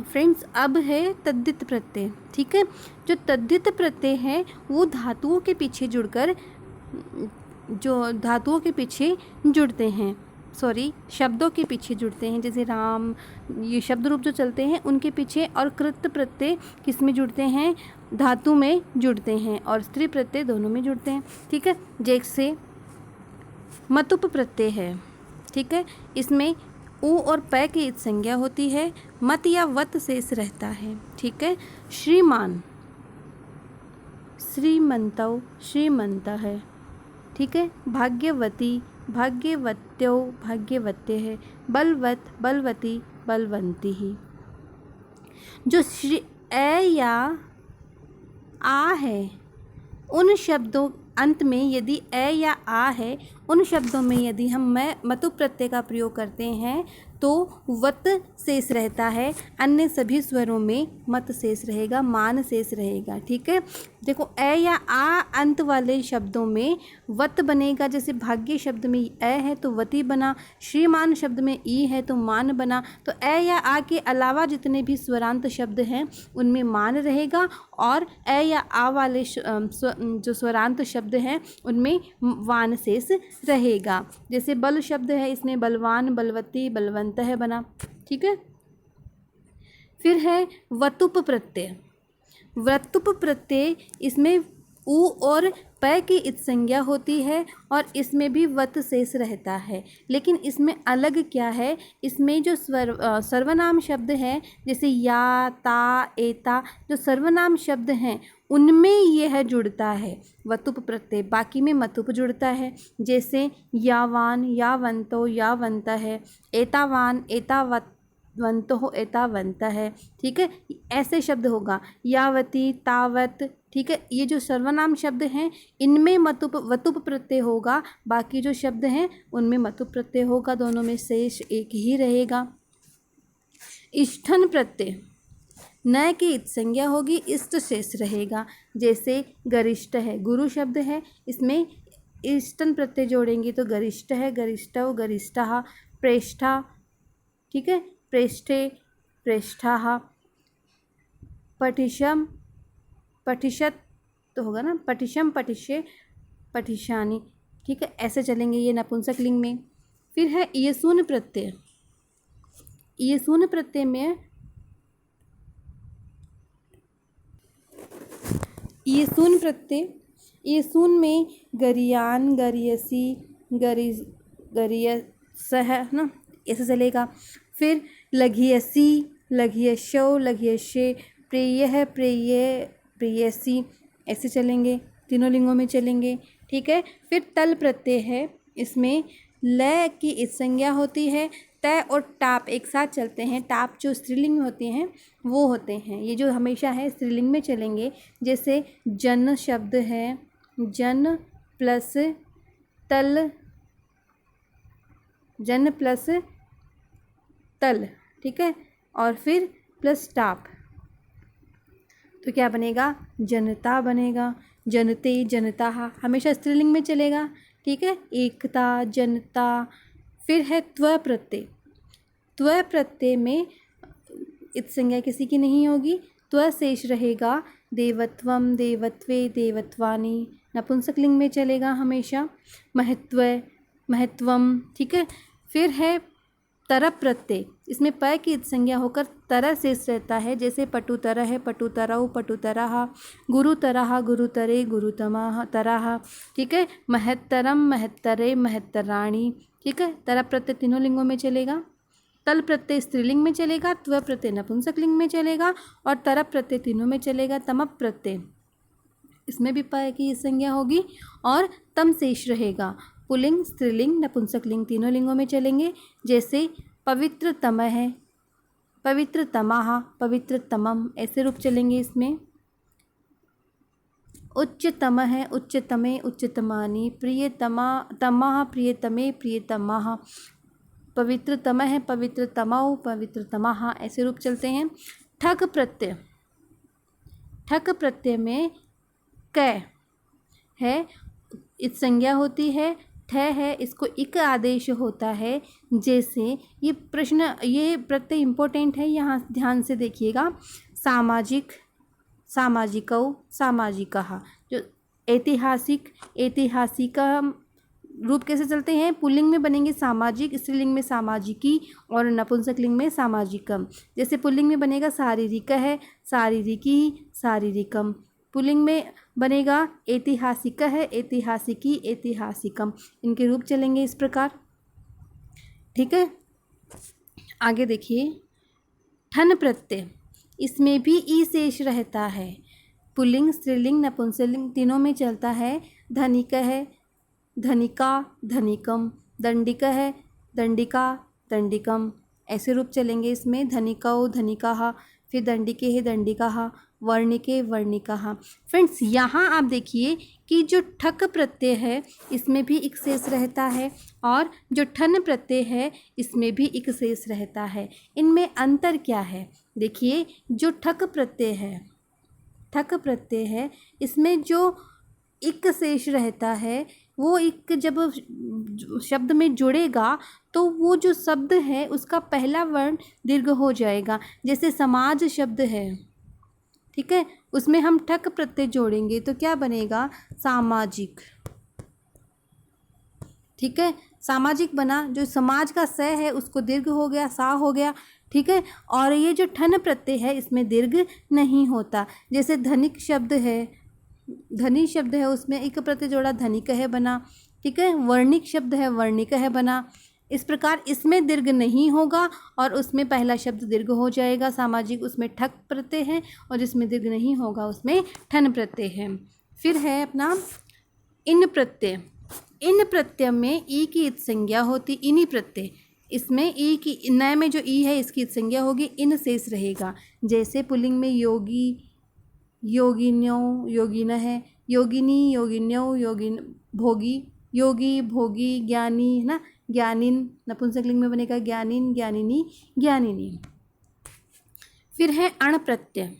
Friends अब है तद्धित प्रत्यय। ठीक है, जो तद्धित प्रत्यय हैं वो धातुओं के पीछे जुड़कर जो धातुओं के पीछे जुड़ते हैं, सॉरी शब्दों के पीछे जुड़ते हैं, जैसे राम, ये शब्द रूप जो चलते हैं उनके पीछे। और कृत प्रत्यय किस में जुड़ते हैं? धातु में जुड़ते हैं, और स्त्री प्रत्यय दोनों में जुड़ते हैं। ठीक है, जैसे मतुप प्रत्यय है। ठीक है, इसमें ऊ और पै की इत संज्ञा होती है, मत या वत शेष रहता है। ठीक है, श्रीमान, श्रीमंतौ, श्रीमंत है। ठीक है, भाग्यवती, भाग्यवत्यो, भाग्यवत्य है। बलवत, बलवती, बलवंती ही। जो श्री ए या आ है उन शब्दों अंत में यदि ए या आ है उन शब्दों में यदि हम मैं मतु प्रत्यय का प्रयोग करते हैं तो वत शेष रहता है, अन्य सभी स्वरों में मत शेष रहेगा, मान शेष रहेगा। ठीक है, देखो ए या आ अंत वाले शब्दों में वत बनेगा, जैसे भाग्य शब्द में ए है तो वती बना, श्रीमान शब्द में ई है तो मान बना। तो ए या आ के अलावा जितने भी स्वरांत शब्द हैं उनमें मान रहेगा, और ए या आ वाले जो स्वरांत शब्द हैं उनमें वान शेष रहेगा। जैसे बल शब्द है, इसमें बलवान, बलवती, बलवंत है बना। ठीक है, फिर है वतुप प्रत्यय। वतुप प्रत्यय, इसमें ऊ और पै की इत संज्ञा होती है और इसमें भी वत शेष रहता है, लेकिन इसमें अलग क्या है, इसमें जो सर्वनाम शब्द हैं जैसे या, ता, एता, जो सर्वनाम शब्द हैं उनमें यह जुड़ता है वतुप प्रत्यय, बाकी में मतुप जुड़ता है। जैसे यावान, यावंतो, यावंत है। एतावान, एतावंतो, एतावंत है। ठीक है, ऐसे शब्द होगा। यावती, तावत। ठीक है, ये जो सर्वनाम शब्द हैं इनमें वतुप प्रत्यय होगा, बाकी जो शब्द हैं उनमें मतुप प्रत्यय होगा, दोनों में शेष एक ही रहेगा। इष्ठन प्रत्यय, न की इत संज्ञा होगी, इष्ट शेष रहेगा। जैसे गरिष्ठ है, गुरु शब्द है, इसमें इष्टन प्रत्यय जोड़ेंगे तो गरिष्ठ है, गरिष्ठौ, गरिष्ठः। प्रेष्ठा, ठीक है, प्रेष्ठे, प्रेष्ठाः। पठिशम, पठिषत तो होगा ना, पठिशम, पठिष्ये, पठिष्यानि। ठीक है, ऐसे चलेंगे ये नपुंसक लिंग में। फिर है इयसून प्रत्यय। इयसून प्रत्यय में इयसून प्रत्यय, इयसून में गरियान, गरियसी, गरियसः ना, ऐसे चलेगा। फिर लघियसी, लघियशौ, लघियशे, प्रेयः, प्रेय, प्रेयसी, ऐसे चलेंगे, तीनों लिंगों में चलेंगे। ठीक है, फिर तल प्रत्यय है, इसमें ल की इत संज्ञा होती है, तय और टाप एक साथ चलते हैं। टाप जो स्त्रीलिंग में होते हैं वो होते हैं, ये जो हमेशा है स्त्रीलिंग में चलेंगे। जैसे जन शब्द है, जन प्लस तल, जन प्लस तल। ठीक है, और फिर प्लस टाप, तो क्या बनेगा? जनता बनेगा। जनते, जनता, हमेशा स्त्रीलिंग में चलेगा। ठीक है, एकता, जनता। फिर है त्व प्रत्यय। त्व प्रत्यय में इत संज्ञा किसी की नहीं होगी, त्व शेष रहेगा। देवत्वम, देवत्वे, देवत्वानि, नपुंसक लिंग में चलेगा हमेशा। महत्व, महत्वम। ठीक है, फिर है तरप प्रत्यय, इसमें प की इत संज्ञा होकर तरह शेष रहता है। जैसे पटुतर है, पटुतरौ, पटुतरः। गुरुतरः, गुरुतरे, गुरुतमः, तरः। ठीक है, महत्तरम, महत्तरे, महत्तराणि। ठीक है, तरप प्रत्यय तीनों लिंगों में चलेगा। तल प्रत्यय स्त्रीलिंग में चलेगा, त्व प्रत्यय नपुंसक लिंग में चलेगा, और तरप प्रत्यय तीनों में चलेगा। तमप प्रत्यय, इसमें भी प की संज्ञा होगी और तम शेष रहेगा। पुल्लिंग, स्त्रीलिंग, नपुंसक लिंग तीनों लिंगों में चलेंगे। जैसे पवित्रतम है, पवित्रतमः, पवित्रतमम, ऐसे रूप चलेंगे इसमें। उच्चतम है, उच्चतमे, उच्चतमानि। प्रियतमा, तमः, प्रियतमे, प्रियतमः। पवित्रतम है, पवित्रतमौ, पवित्रतमः, ऐसे रूप चलते हैं। ठक प्रत्यय, ठक प्रत्यय में क है, इत संज्ञा होती है। ठ है इसको इक आदेश होता है। जैसे ये प्रत्यय इम्पोर्टेंट है, यहाँ ध्यान से देखिएगा। सामाजिक, सामाजिकौ, सामाजिकः। जो ऐतिहासिक, ऐतिहासिका रूप कैसे चलते हैं? पुल्लिंग में बनेंगे सामाजिक, स्त्रीलिंग में सामाजिकी और नपुंसकलिंग में सामाजिकम। जैसे पुल्लिंग में बनेगा शारीरिक है, शारीरिकी, शारीरिकम। पुल्लिंग में बनेगा ऐतिहासिक है, ऐतिहासिकी, ऐतिहासिकम। इनके रूप चलेंगे इस प्रकार। ठीक है, आगे देखिए। ठन प्रत्यय, इसमें भी ई शेष रहता है। पुल्लिंग, स्त्रीलिंग, नपुंसकलिंग तीनों में चलता है। धनिक है, धनिका, धनिकम। दंडिक है, दंडिका, दंडिकम। ऐसे रूप चलेंगे इसमें। धनिकौ, धनिकाः। फिर दंडिके है, दंडिकाः। वर्णिके, वर्णिकाः। फ्रेंड्स, यहाँ आप देखिए कि जो ठक प्रत्यय है इसमें भी एक शेष रहता है और जो ठन प्रत्यय है इसमें भी एक शेष रहता है। इनमें अंतर क्या है? देखिए, जो ठक प्रत्यय है, ठक प्रत्यय है, इसमें जो इक शेष रहता है वो इक जब शब्द में जुड़ेगा तो वो जो शब्द है उसका पहला वर्ण दीर्घ हो जाएगा। जैसे समाज शब्द है, ठीक है, उसमें हम ठक प्रत्यय जोड़ेंगे तो क्या बनेगा? सामाजिक। ठीक है, सामाजिक बना। जो समाज का स है उसको दीर्घ हो गया, सा हो गया। ठीक है, और ये जो ठन प्रत्यय है इसमें दीर्घ नहीं होता। जैसे धनिक शब्द है, धनी शब्द है, उसमें एक प्रत्यय जोड़ा, धनिक है बना। ठीक है, वर्णिक शब्द है, वर्णिक है बना। इस प्रकार इसमें दीर्घ नहीं होगा और उसमें पहला शब्द दीर्घ हो जाएगा। सामाजिक, उसमें ठक प्रत्यय है और जिसमें दीर्घ नहीं होगा उसमें ठन प्रत्यय है। फिर है अपना इन प्रत्यय। इन प्रत्यय में ई की इत संज्ञा होती, इन्हीं प्रत्यय। इसमें ई की, नए में जो ई है इसकी इत संज्ञा होगी, इन शेष रहेगा। जैसे पुल्लिंग में योगी, योगिन्यो, योगिन है, योगिनी, योगिन्यो, योगिन, भोगी, योगी, भोगी, ज्ञानी, है ना, ज्ञानिन। नपुंसकलिंग में बनेगा ज्ञानिन, ज्ञानिनी, ज्ञानिनी। फिर है अण प्रत्यय।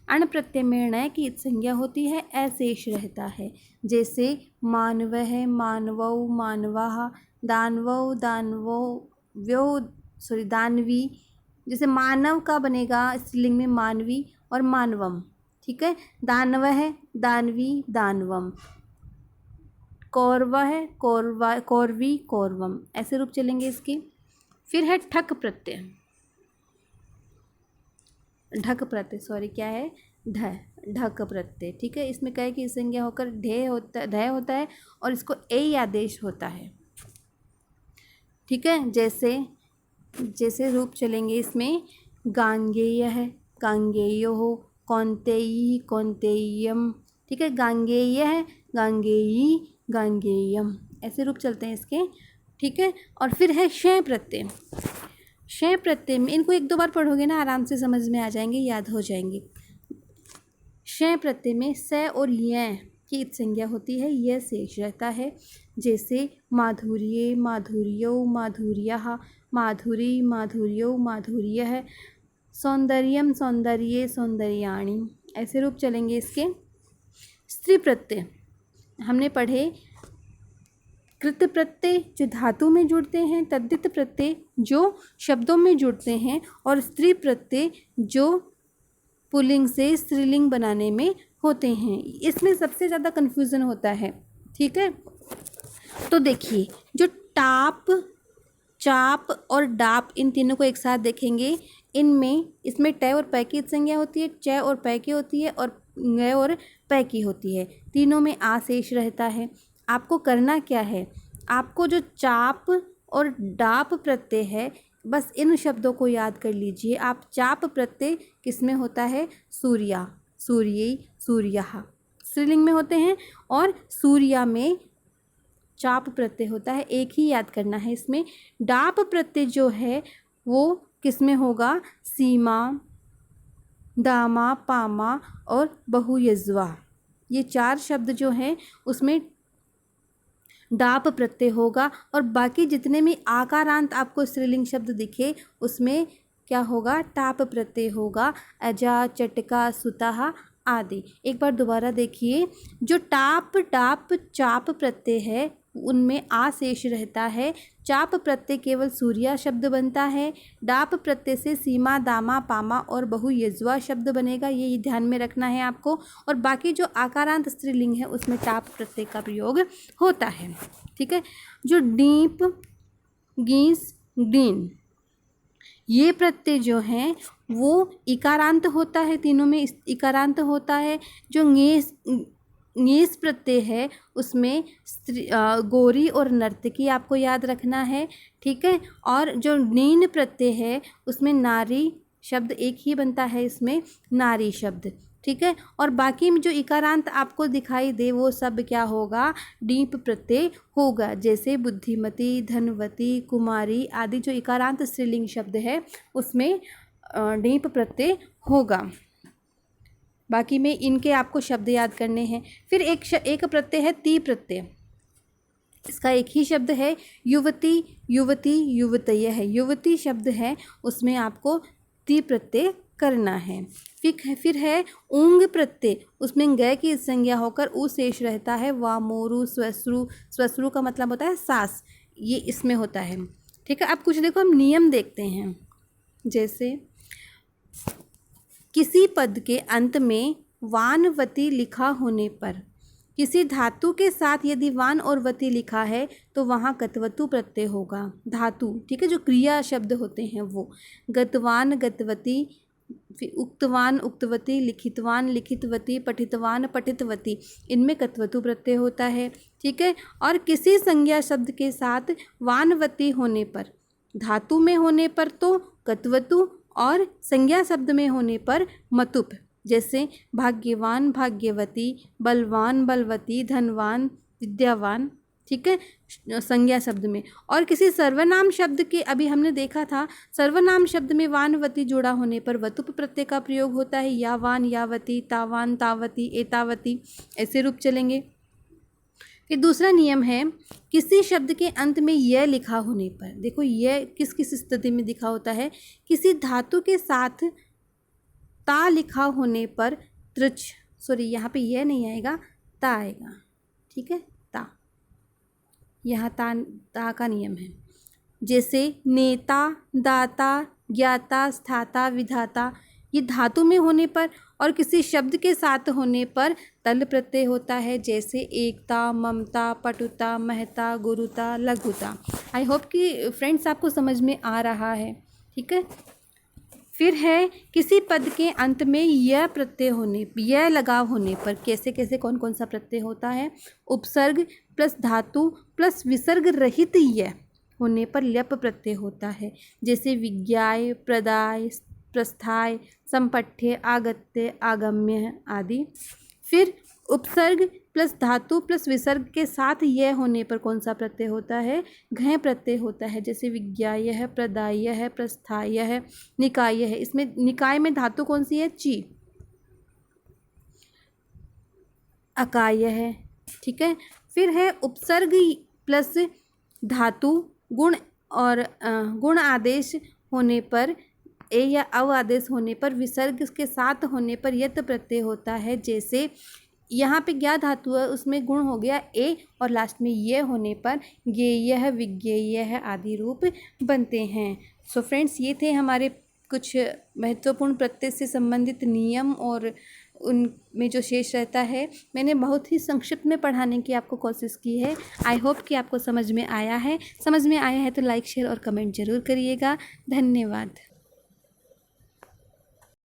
अण प्रत्यय में ण की इत संज्ञा होती है, अशेष रहता है। जैसे मानव है, मानवौ, मानवाः। दानवौ, दानवो, दानवी। जैसे मानव का बनेगा स्त्रीलिंग में मानवी और मानवम। ठीक है, दानव है, दानवी, दानवम। कौरव है, कौरवा, कौरवी, कौरवम। ऐसे रूप चलेंगे इसके। फिर है ठक प्रत्यय। ढक प्रत्यय, सॉरी क्या है? ढक प्रत्यय। ठीक है, इसमें क्या है कि संज्ञा होकर ढ होता है और इसको ए आदेश होता है। ठीक है, जैसे रूप चलेंगे इसमें। गांगेय है, गांगेयो हो, कौन्तेयी, कौन्तेयम। ठीक है, गांगेय है, गांगेयी, गांगेयम। ऐसे रूप चलते हैं इसके। ठीक है, और फिर है शय प्रत्यय। शय प्रत्यय में इनको एक दो बार पढ़ोगे ना आराम से समझ में आ जाएंगे, याद हो जाएंगे। शय प्रत्यय में स और य की इत संज्ञा होती है, यह शेष रहता है। जैसे माधुर्ये, माधुर्यो, माधुर्यः। माधुरी, माधुर्यो, माधुर्यः। सौंदर्यम, सौंदर्ये, सौंदर्याणि। ऐसे रूप चलेंगे इसके। स्त्री प्रत्यय हमने पढ़े। कृत प्रत्यय जो धातु में जुड़ते हैं, तद्धित प्रत्यय जो शब्दों में जुड़ते हैं, और स्त्री प्रत्यय जो पुल्लिंग से स्त्रीलिंग बनाने में होते हैं। इसमें सबसे ज़्यादा कन्फ्यूज़न होता है। ठीक है, तो देखिए, जो टाप, चाप और डाप, इन तीनों को एक साथ देखेंगे। इसमें ट और पै की संज्ञा होती है, च और पै की होती है और ङ और पै की होती है। तीनों में आ शेष रहता है। आपको करना क्या है? आपको जो चाप और डाप प्रत्यय है बस इन शब्दों को याद कर लीजिए आप। चाप प्रत्यय किसमें होता है? सूर्या, सूर्यै, सूर्यः स्त्रीलिंग में होते हैं, और सूर्या में चाप प्रत्यय होता है। एक ही याद करना है इसमें। डाप प्रत्यय जो है वो किसमें होगा? सीमा, दामा, पामा और बहुयज्वा। ये चार शब्द जो हैं उसमें डाप प्रत्यय होगा, और बाकी जितने भी आकारांत आपको स्त्रीलिंग शब्द दिखे उसमें क्या होगा? टाप प्रत्यय होगा। अजा, चटका, सुतः आदि। एक बार दोबारा देखिए, जो टाप, डाप, चाप प्रत्यय है उनमें आ शेष रहता है। चाप प्रत्यय केवल सूर्या शब्द बनता है। डाप प्रत्यय से सीमा, दामा, पामा और बहुयज्वा शब्द बनेगा, ये ध्यान में रखना है आपको। और बाकी जो आकारांत स्त्रीलिंग है उसमें टाप प्रत्यय का प्रयोग होता है। ठीक है। जो डीप, गीस, डीन, ये प्रत्यय जो हैं वो इकारांत होता है, तीनों में इकारांत होता है। जो ङेस प्रत्यय है उसमें गौरी और नर्तकी आपको याद रखना है। ठीक है। और जो नीन प्रत्यय है उसमें नारी शब्द एक ही बनता है, इसमें नारी शब्द। ठीक है। और बाकी में जो इकारांत आपको दिखाई दे वो सब क्या होगा, डीप प्रत्यय होगा। जैसे बुद्धिमती, धनवती, कुमारी आदि जो इकारांत स्त्रीलिंग शब्द है उसमें डीप प्रत्यय होगा। बाकी में इनके आपको शब्द याद करने हैं। फिर एक प्रत्यय है ती प्रत्यय, इसका एक ही शब्द है युवती, युवती, युवतय है। युवती शब्द है उसमें आपको ती प्रत्यय करना है। फिर है ऊंग प्रत्यय, उसमें ग की संज्ञा होकर उ शेष रहता है। वामोरु, स्वश्रु, स्वश्रु का मतलब होता है सास, ये इसमें होता है। ठीक है। अब कुछ देखो हम नियम देखते हैं। जैसे किसी पद के अंत में वानवती लिखा होने पर, किसी धातु के साथ यदि वान और वती लिखा है तो वहाँ गतवतु प्रत्यय होगा। धातु, ठीक है, जो क्रिया शब्द होते हैं वो गतवान, गतवती, उक्तवान, उक्तवती, लिखितवान, लिखितवती, पठितवान, पठितवती, इनमें गतवतु प्रत्यय होता है। ठीक है। और किसी संज्ञा शब्द के साथ वानवती होने पर, धातु में होने पर तो गतवतु और संज्ञा शब्द में होने पर मतुप। जैसे भाग्यवान, भाग्यवती, बलवान, बलवती, धनवान, विद्यावान। ठीक है, संज्ञा शब्द में। और किसी सर्वनाम शब्द के, अभी हमने देखा था सर्वनाम शब्द में वानवती जोड़ा होने पर वतुप प्रत्यय का प्रयोग होता है। यावान, यावती, तावान, तावती, एतावती, ऐसे रूप चलेंगे। फिर दूसरा नियम है किसी शब्द के अंत में यह लिखा होने पर, देखो यह किस किस स्थिति में दिखा होता है। किसी धातु के साथ ता लिखा होने पर त्रिच, सॉरी यहाँ पे यह नहीं आएगा, ता आएगा। ठीक है, ता, यहाँ ता का नियम है। जैसे नेता, दाता, ज्ञाता, स्थाता, विधाता, ये धातु में होने पर और किसी शब्द के साथ होने पर तल प्रत्यय होता है। जैसे एकता, ममता, पटुता, महता, गुरुता, लघुता। आई होप कि फ्रेंड्स आपको समझ में आ रहा है। ठीक है। फिर है किसी पद के अंत में यह प्रत्यय होने, यह लगाव होने पर, कैसे कैसे कौन कौन सा प्रत्यय होता है। उपसर्ग प्लस धातु प्लस विसर्ग रहित यह होने पर ल्यप प्रत्यय होता है। जैसे विज्ञाय, प्रदाय, प्रस्थाय, संपठ्य, आगत्य, आगम्य आदि। फिर उपसर्ग प्लस धातु प्लस विसर्ग के साथ यह होने पर कौन सा प्रत्यय होता है, घय प्रत्यय होता है। जैसे विज्ञाय है, प्रदाय है, प्रस्थाय है, निकाय है। इसमें निकाय में धातु कौन सी है, ची। अकाय है। ठीक है। फिर है उपसर्ग प्लस धातु गुण और गुण आदेश होने पर, ए या अव आदेश होने पर, विसर्ग के साथ होने पर यत प्रत्यय होता है। जैसे यहाँ पे क्या धातु है उसमें गुण हो गया ए और लास्ट में ये होने पर ज्ञेय, विज्ञेय आदि रूप बनते हैं। सो फ्रेंड्स, ये थे हमारे कुछ महत्वपूर्ण प्रत्यय से संबंधित नियम और उनमें जो शेष रहता है। मैंने बहुत ही संक्षिप्त में पढ़ाने की आपको कोशिश की है। आई होप कि आपको समझ में आया है। समझ में आया है तो लाइक, शेयर और कमेंट जरूर करिएगा। धन्यवाद।